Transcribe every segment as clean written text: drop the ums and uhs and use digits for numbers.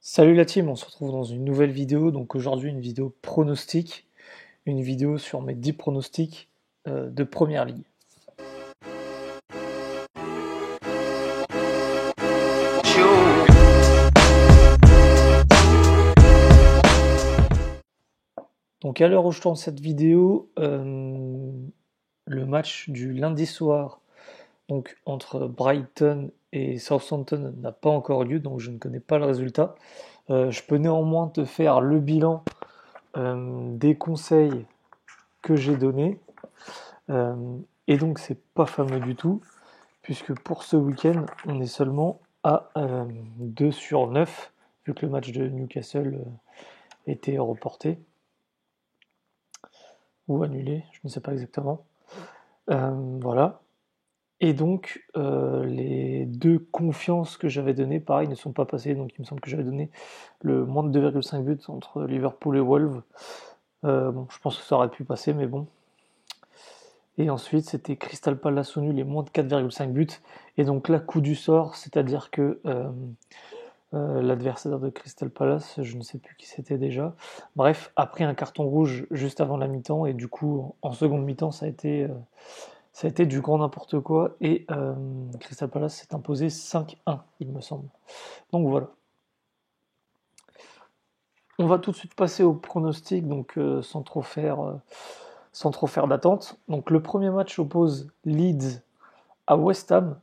Salut la team, on se retrouve dans une nouvelle vidéo. Donc aujourd'hui une vidéo pronostic, une vidéo sur mes 10 pronostics de Première Ligue. Donc à l'heure où je tourne cette vidéo, le match du lundi soir donc entre Brighton et Southampton n'a pas encore lieu, donc je ne connais pas le résultat. Je peux néanmoins te faire le bilan des conseils que j'ai donnés. Et donc c'est pas fameux du tout, puisque pour ce week-end, on est seulement à 2 sur 9, vu que le match de Newcastle était reporté ou annulé, je ne sais pas exactement. Voilà. Et donc, les deux confiances que j'avais données, pareil, ne sont pas passées. Donc, il me semble que j'avais donné le moins de 2,5 buts entre Liverpool et Wolves. Bon, je pense que ça aurait pu passer, mais bon. Et ensuite, c'était Crystal Palace au nul et moins de 4,5 buts. Et donc là, coup du sort, c'est-à-dire que l'adversaire de Crystal Palace, je ne sais plus qui c'était déjà, bref, a pris un carton rouge juste avant la mi-temps. Et du coup, en seconde mi-temps, ça a été du grand n'importe quoi. Et Crystal Palace s'est imposé 5-1, il me semble. Donc voilà. On va tout de suite passer au pronostic, donc sans trop faire d'attente. Donc le premier match oppose Leeds à West Ham.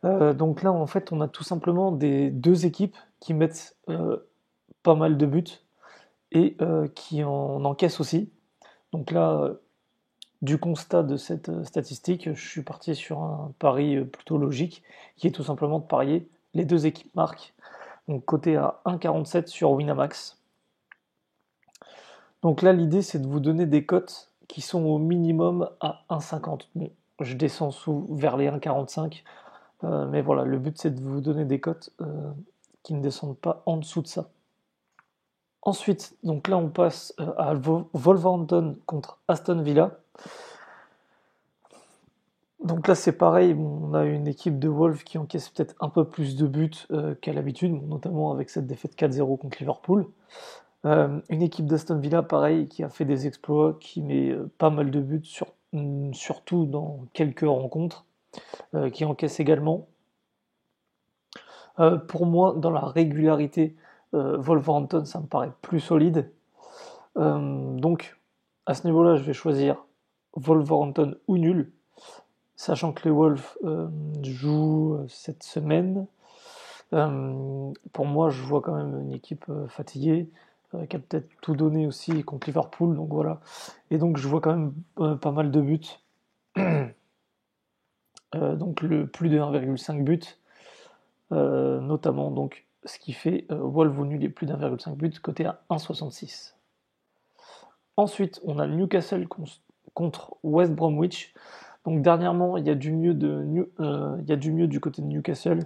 Donc là, en fait, on a tout simplement des deux équipes qui mettent pas mal de buts et qui en encaissent aussi. Donc là, du constat de cette statistique, je suis parti sur un pari plutôt logique, qui est tout simplement de parier les deux équipes marquent. Donc coté à 1,47 sur Winamax. Donc là, l'idée, c'est de vous donner des cotes qui sont au minimum à 1,50. Bon, je descends vers les 1,45. Mais voilà, le but c'est de vous donner des cotes qui ne descendent pas en dessous de ça. Ensuite, donc là on passe à Wolverhampton contre Aston Villa. Donc là c'est pareil, on a une équipe de Wolves qui encaisse peut-être un peu plus de buts qu'à l'habitude, notamment avec cette défaite 4-0 contre Liverpool. Une équipe d'Aston Villa, pareil, qui a fait des exploits, qui met pas mal de buts, surtout dans quelques rencontres, qui encaisse également. Pour moi, dans la régularité, Wolverhampton, ça me paraît plus solide. Donc, à ce niveau-là, je vais choisir Wolverhampton ou nul, sachant que les Wolves jouent cette semaine. Pour moi, je vois quand même une équipe fatiguée, qui a peut-être tout donné aussi contre Liverpool, donc voilà. Et donc, je vois quand même pas mal de buts. Donc, le plus de 1,5 but. Notamment donc ce qui fait Wolves au nul et plus d'1,5 but côté à 1,66. Ensuite, on a Newcastle contre West Bromwich. Donc dernièrement, il y a du mieux du côté de Newcastle.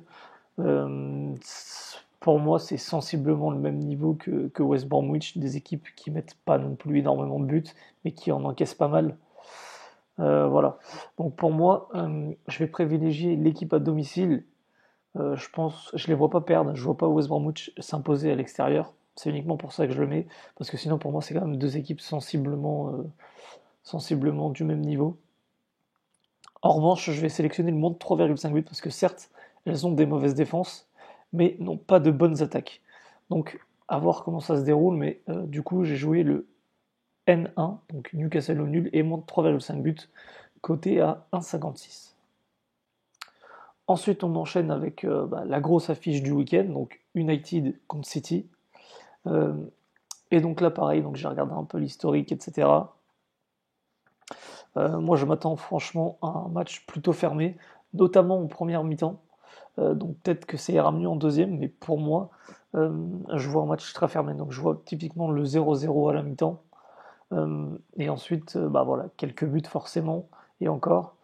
Pour moi, c'est sensiblement le même niveau que West Bromwich, des équipes qui mettent pas non plus énormément de buts, mais qui en encaissent pas mal. Voilà. Donc pour moi, je vais privilégier l'équipe à domicile. Je les vois pas perdre, je vois pas West Bromwich s'imposer à l'extérieur. C'est uniquement pour ça que je le mets, parce que sinon pour moi c'est quand même deux équipes sensiblement du même niveau. En revanche, je vais sélectionner le moins de 3,5 buts parce que certes, elles ont des mauvaises défenses, mais n'ont pas de bonnes attaques. Donc à voir comment ça se déroule, mais du coup j'ai joué le N1, donc Newcastle au nul, et moins de 3,5 buts, coté à 1,56. Ensuite, on enchaîne avec la grosse affiche du week-end, donc United contre City. Et donc là, pareil, donc j'ai regardé un peu l'historique, etc. Moi, je m'attends franchement à un match plutôt fermé, notamment en première mi-temps. Donc peut-être que ça ira mieux en deuxième, mais pour moi, je vois un match très fermé. Donc je vois typiquement le 0-0 à la mi-temps. Et ensuite, voilà, quelques buts forcément, et encore.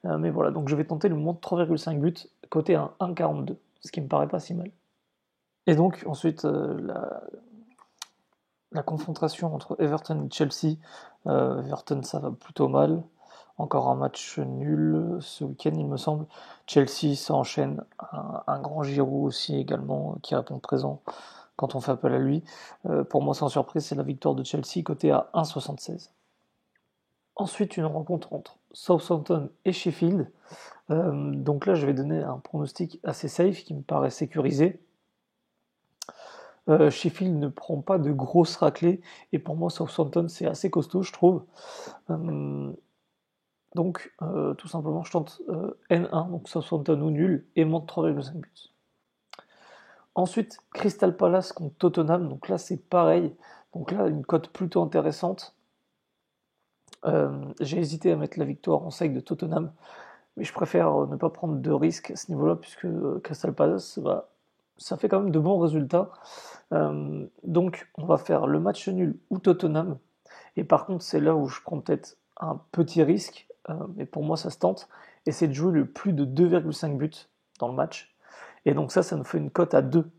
Mais voilà, donc je vais tenter le moins de 3,5 buts, côté à 1,42, ce qui me paraît pas si mal. Et donc ensuite, la confrontation entre Everton et Chelsea. Everton, ça va plutôt mal. Encore un match nul ce week-end, il me semble. Chelsea, ça enchaîne un grand Giroud aussi également, qui répond présent quand on fait appel à lui. Pour moi, sans surprise, c'est la victoire de Chelsea, côté à 1,76. Ensuite, une rencontre entre Southampton et Sheffield. Donc là, je vais donner un pronostic assez safe qui me paraît sécurisé. Sheffield ne prend pas de grosses raclées et pour moi, Southampton, c'est assez costaud, je trouve. Donc, tout simplement, je tente N1, donc Southampton ou nul, et monte 3,5 buts. Ensuite, Crystal Palace contre Tottenham, donc là, c'est pareil. Donc là, une cote plutôt intéressante. J'ai hésité à mettre la victoire en sec de Tottenham, mais je préfère ne pas prendre de risques à ce niveau-là, puisque Crystal Palace, ça fait quand même de bons résultats. Donc, on va faire le match nul ou Tottenham. Et par contre, c'est là où je prends peut-être un petit risque, mais pour moi, ça se tente. Et c'est de jouer le plus de 2,5 buts dans le match. Et donc ça nous fait une cote à 2.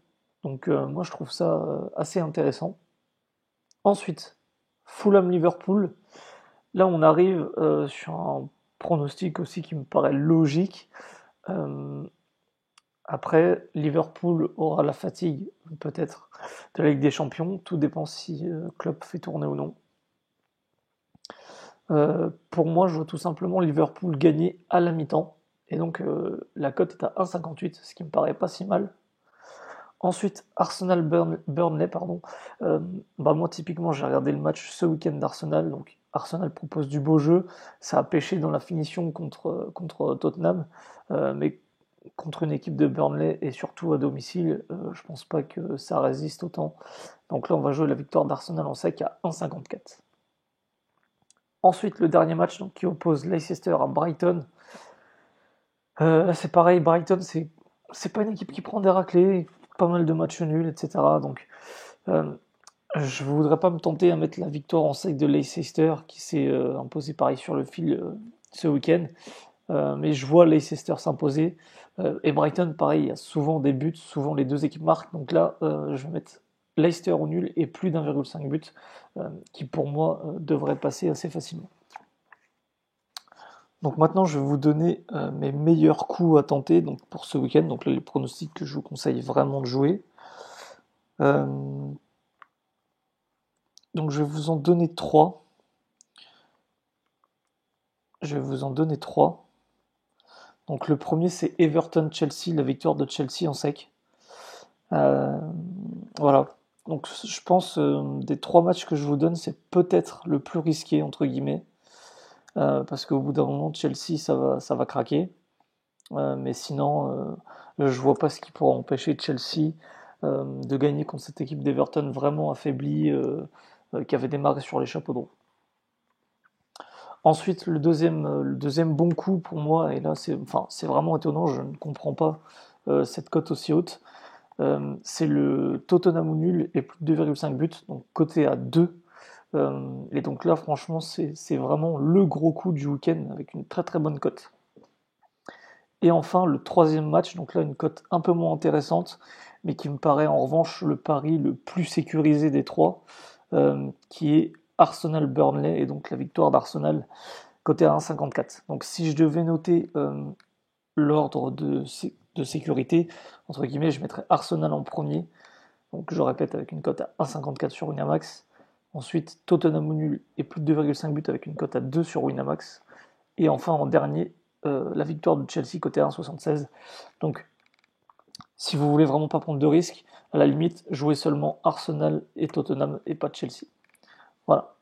Donc moi, je trouve ça assez intéressant. Ensuite, Fulham-Liverpool. Là, on arrive sur un pronostic aussi qui me paraît logique. Après, Liverpool aura la fatigue, peut-être, de la Ligue des Champions. Tout dépend si Klopp fait tourner ou non. Pour moi, je vois tout simplement Liverpool gagner à la mi-temps. Et donc, la cote est à 1,58, ce qui me paraît pas si mal. Ensuite, Arsenal-Burnley, pardon. Moi, typiquement, j'ai regardé le match ce week-end d'Arsenal. Donc, Arsenal propose du beau jeu. Ça a pêché dans la finition contre Tottenham. Mais contre une équipe de Burnley et surtout à domicile, je pense pas que ça résiste autant. Donc là, on va jouer la victoire d'Arsenal en sec à 1,54. Ensuite, le dernier match donc, qui oppose Leicester à Brighton. Là, c'est pareil, Brighton, c'est pas une équipe qui prend des raclées, pas mal de matchs nuls, etc. Donc, je voudrais pas me tenter à mettre la victoire en sec de Leicester qui s'est imposé pareil sur le fil ce week-end. Mais je vois Leicester s'imposer. Et Brighton, pareil, il y a souvent des buts, souvent les deux équipes marquent. Donc là, je vais mettre Leicester au nul et plus d'1,5 but, qui pour moi devrait passer assez facilement. Donc maintenant, je vais vous donner mes meilleurs coups à tenter donc pour ce week-end. Donc là, les pronostics que je vous conseille vraiment de jouer. Donc je vais vous en donner 3. Donc le premier, c'est Everton-Chelsea, la victoire de Chelsea en sec. Voilà. Donc je pense des 3 matchs que je vous donne, c'est peut-être le plus risqué entre guillemets, parce qu'au bout d'un moment Chelsea ça va craquer. Mais sinon, je vois pas ce qui pourra empêcher Chelsea de gagner contre cette équipe d'Everton vraiment affaiblie, qui avait démarré sur les chapeaux de roue. Ensuite, le deuxième bon coup pour moi, et là c'est vraiment étonnant, je ne comprends pas cette cote aussi haute. C'est le Tottenham ou nul et plus de 2,5 buts, donc coté à 2. Et donc là, franchement, c'est vraiment le gros coup du week-end avec une très très bonne cote. Et enfin, le troisième match, donc là, une cote un peu moins intéressante, mais qui me paraît en revanche le pari le plus sécurisé des trois, qui est Arsenal-Burnley, et donc la victoire d'Arsenal, coté à 1,54. Donc si je devais noter l'ordre de sécurité, entre guillemets, je mettrais Arsenal en premier, donc je répète avec une cote à 1,54 sur Winamax. Ensuite, Tottenham au nul et plus de 2,5 buts avec une cote à 2 sur Winamax. Et enfin, en dernier, la victoire de Chelsea côté 1,76. Donc, si vous voulez vraiment pas prendre de risques, à la limite, jouez seulement Arsenal et Tottenham et pas Chelsea. Voilà.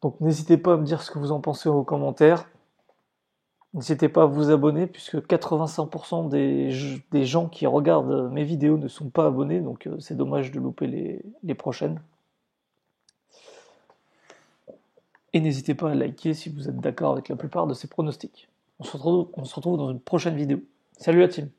Donc, n'hésitez pas à me dire ce que vous en pensez aux commentaires. N'hésitez pas à vous abonner puisque 85% des gens qui regardent mes vidéos ne sont pas abonnés, donc c'est dommage de louper les prochaines. Et n'hésitez pas à liker si vous êtes d'accord avec la plupart de ces pronostics. On se retrouve dans une prochaine vidéo. Salut la team!